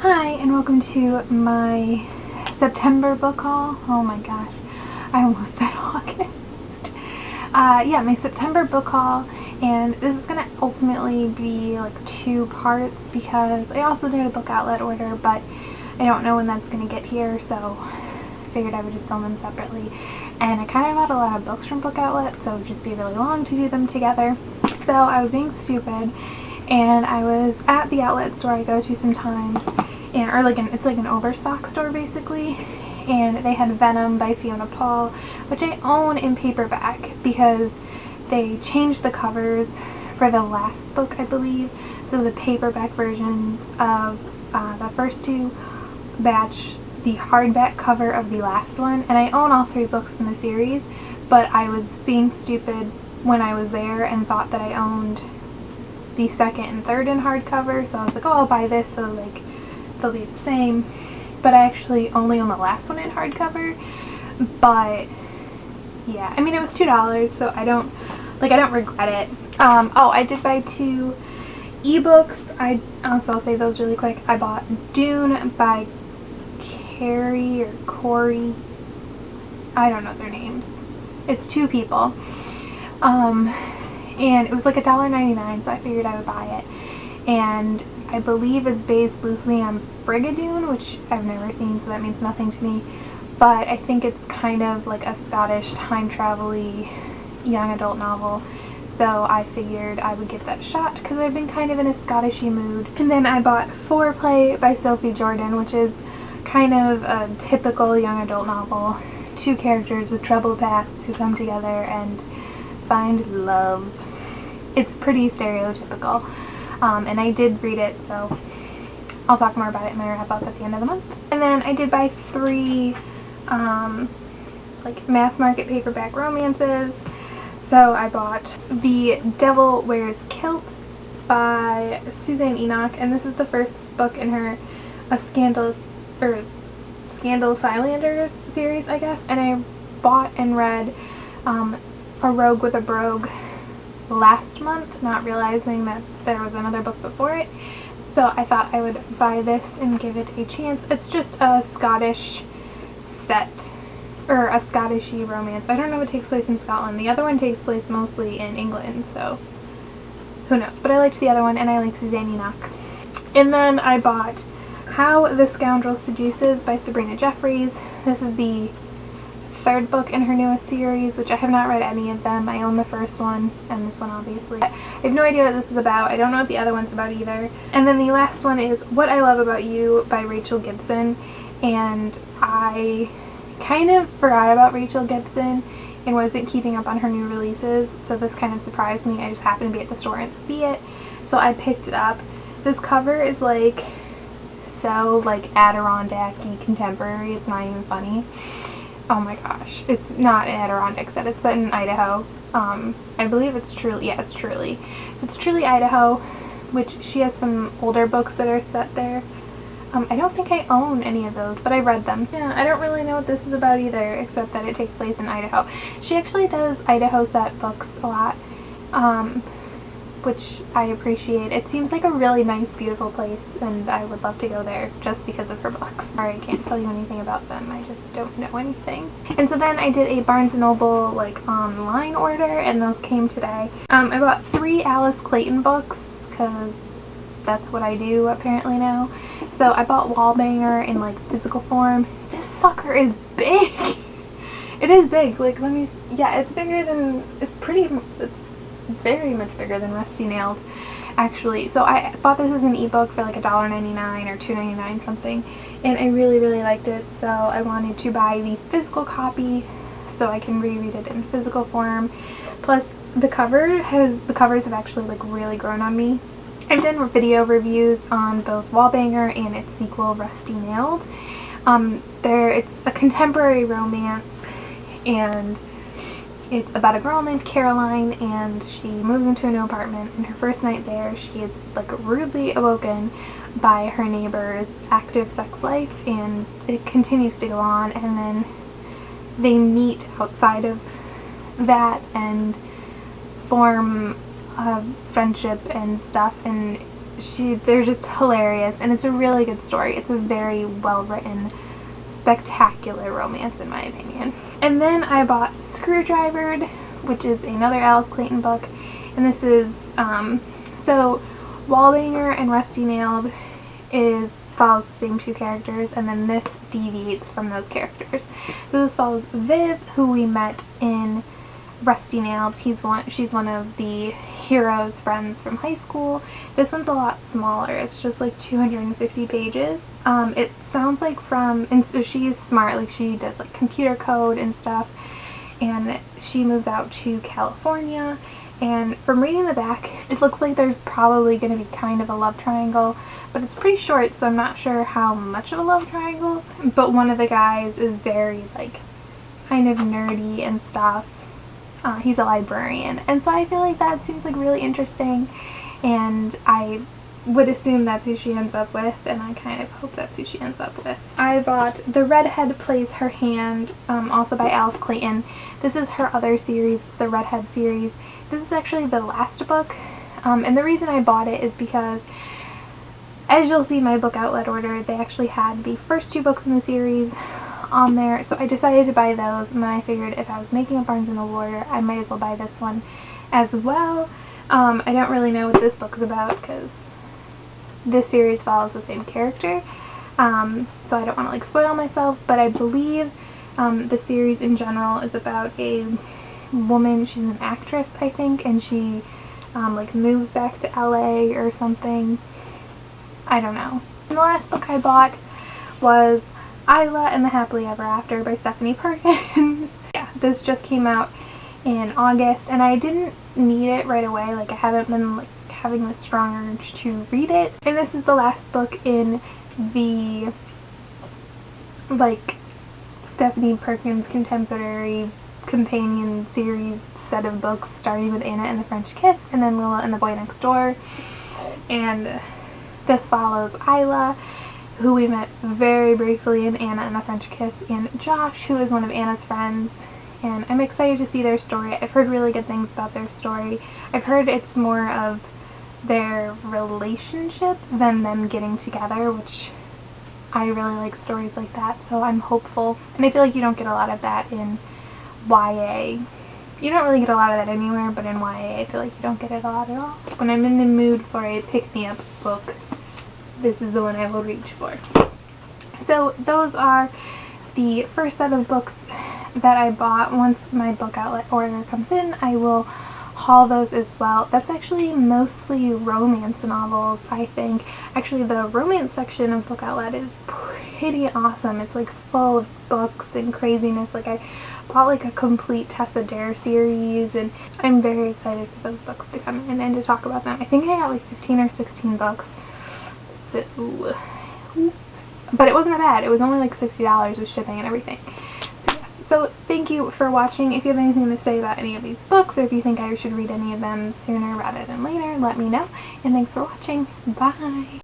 Hi, and welcome to my September book haul. Oh my gosh, I almost said August. Yeah, my September book haul, and this is going to ultimately be like 2 parts because I also did a Book Outlet order, but I don't know when that's going to get here, so I figured I would just film them separately. And I kind of bought a lot of books from Book Outlet, so it would just be really long to do them together. So I was being stupid, and I was at the outlet store I go to sometimes, it's like an overstock store basically, and they had Venom by Fiona Paul, which I own in paperback because they changed the covers for the last book, I believe. So the paperback versions of the first 2 match the hardback cover of the last one, and I own all 3 books in the series, but I was being stupid when I was there and thought that I owned the 2nd and 3rd in hardcover, so I was like, oh, I'll buy this so like they'll be the same, but I actually only own the last one in hardcover. But yeah, I mean, it was $2, so I don't regret it. Oh, I did buy 2 ebooks. I'll say those really quick. I bought Dune by Carrie or Corey, I don't know their names. It's 2 people. And it was like $1.99, so I figured I would buy it. And I believe it's based loosely on Brigadoon, which I've never seen, so that means nothing to me. But I think it's kind of like a Scottish time travel-y young adult novel. So I figured I would give that a shot because I've been kind of in a Scottish-y mood. And then I bought Foreplay by Sophie Jordan, which is kind of a typical young adult novel. 2 characters with troubled pasts who come together and find love. It's pretty stereotypical, and I did read it, so I'll talk more about it in my wrap up at the end of the month. And then I did buy 3 like mass market paperback romances. So I bought The Devil Wears Kilts by Suzanne Enoch, and this is the first book in her Scandalous Highlanders series, I guess. And I bought and read A Rogue with a Brogue last month, not realizing that there was another book before it. So I thought I would buy this and give it a chance. It's just a Scottish set, or a Scottish-y romance. I don't know if it takes place in Scotland. The other one takes place mostly in England, so who knows. But I liked the other one, and I like Suzanne Enoch. And then I bought How the Scoundrel Seduces by Sabrina Jeffries. This is the 3rd book in her newest series, which I have not read any of them. I own the first one and this one, obviously. I have no idea what this is about. I don't know what the other one's about either. And then the last one is What I Love About You by Rachel Gibson, and I kind of forgot about Rachel Gibson and wasn't keeping up on her new releases, so this kind of surprised me. I just happened to be at the store and see it, so I picked it up. This cover is like so like Adirondack-y contemporary. It's not even funny. Oh my gosh, it's not in Adirondack set, it's set in Idaho. I believe it's Truly, yeah, it's Truly. So it's Truly, Idaho, which she has some older books that are set there. I don't think I own any of those, but I read them. Yeah, I don't really know what this is about either, except that it takes place in Idaho. She actually does Idaho set books a lot, which I appreciate. It seems like a really nice, beautiful place, and I would love to go there just because of her books. Sorry, I can't tell you anything about them. I just don't know anything. And so then I did a Barnes & Noble like online order, and those came today. I bought 3 Alice Clayton books because that's what I do apparently now. So I bought Wallbanger in like physical form. This sucker is big. It is big. Like, yeah, it's bigger than, it's very much bigger than Rusty Nailed, actually. So I bought this as an ebook for like $1.99 or $2.99 something, and I really, really liked it, so I wanted to buy the physical copy so I can reread it in physical form. Plus, the covers have actually like really grown on me. I've done video reviews on both Wallbanger and its sequel, Rusty Nailed. It's a contemporary romance, and it's about a girl named Caroline, and she moves into a new apartment, and her first night there she is like rudely awoken by her neighbor's active sex life, and it continues to go on, and then they meet outside of that and form friendship and stuff, and they're just hilarious, and it's a really good story. It's a very well written, spectacular romance in my opinion. And then I bought Screwdrivered, which is another Alice Clayton book, and this is so Wallbanger and Rusty Nailed follows the same two characters, and then this deviates from those characters. So this follows Viv, who we met in Rusty Nailed. She's one of the hero's friends from high school. This one's a lot smaller. It's just like 250 pages. It sounds like and so she's smart, like she does like computer code and stuff, and she moved out to California, and from reading the back, it looks like there's probably going to be kind of a love triangle, but it's pretty short, so I'm not sure how much of a love triangle. But one of the guys is very like kind of nerdy and stuff. He's a librarian, and so I feel like that seems like really interesting, and I would assume that's who she ends up with, and I kind of hope that's who she ends up with. I bought The Redhead Plays Her Hand, also by Alice Clayton. This is her other series, the Redhead series. This is actually the last book, and the reason I bought it is because, as you'll see in my book outlet order, they actually had the first two books in the series on there, so I decided to buy those, and then I figured if I was making a Barnes & Noble order, I might as well buy this one as well. I don't really know what this book is about because this series follows the same character, so I don't want to like spoil myself, but I believe the series in general is about a woman. She's an actress, I think, and she like moves back to LA or something. I don't know. And the last book I bought was Isla and the Happily Ever After by Stephanie Perkins. Yeah, this just came out in August, and I didn't need it right away. Like, I haven't been like having this strong urge to read it. And this is the last book in the like Stephanie Perkins contemporary companion series set of books, starting with Anna and the French Kiss, and then Lila and the Boy Next Door. And this follows Isla, who we met very briefly in Anna and the French Kiss, and Josh, who is one of Anna's friends, and I'm excited to see their story. I've heard really good things about their story. I've heard it's more of their relationship than them getting together, which I really like stories like that, so I'm hopeful. And I feel like you don't get a lot of that in YA. You don't really get a lot of that anywhere, but in YA I feel like you don't get it a lot at all. When I'm in the mood for a pick-me-up book, this is the one I will reach for. So those are the first set of books that I bought. Once my book outlet order comes in, I will haul those as well. That's actually mostly romance novels, I think. Actually, the romance section of book outlet is pretty awesome. It's like full of books and craziness. Like, I bought like a complete Tessa Dare series, and I'm very excited for those books to come in and to talk about them. I think I got like 15 or 16 books. So, but it wasn't that bad. It was only like $60 with shipping and everything. So yes. So thank you for watching. If you have anything to say about any of these books, or if you think I should read any of them sooner rather than later, let me know. And thanks for watching. Bye!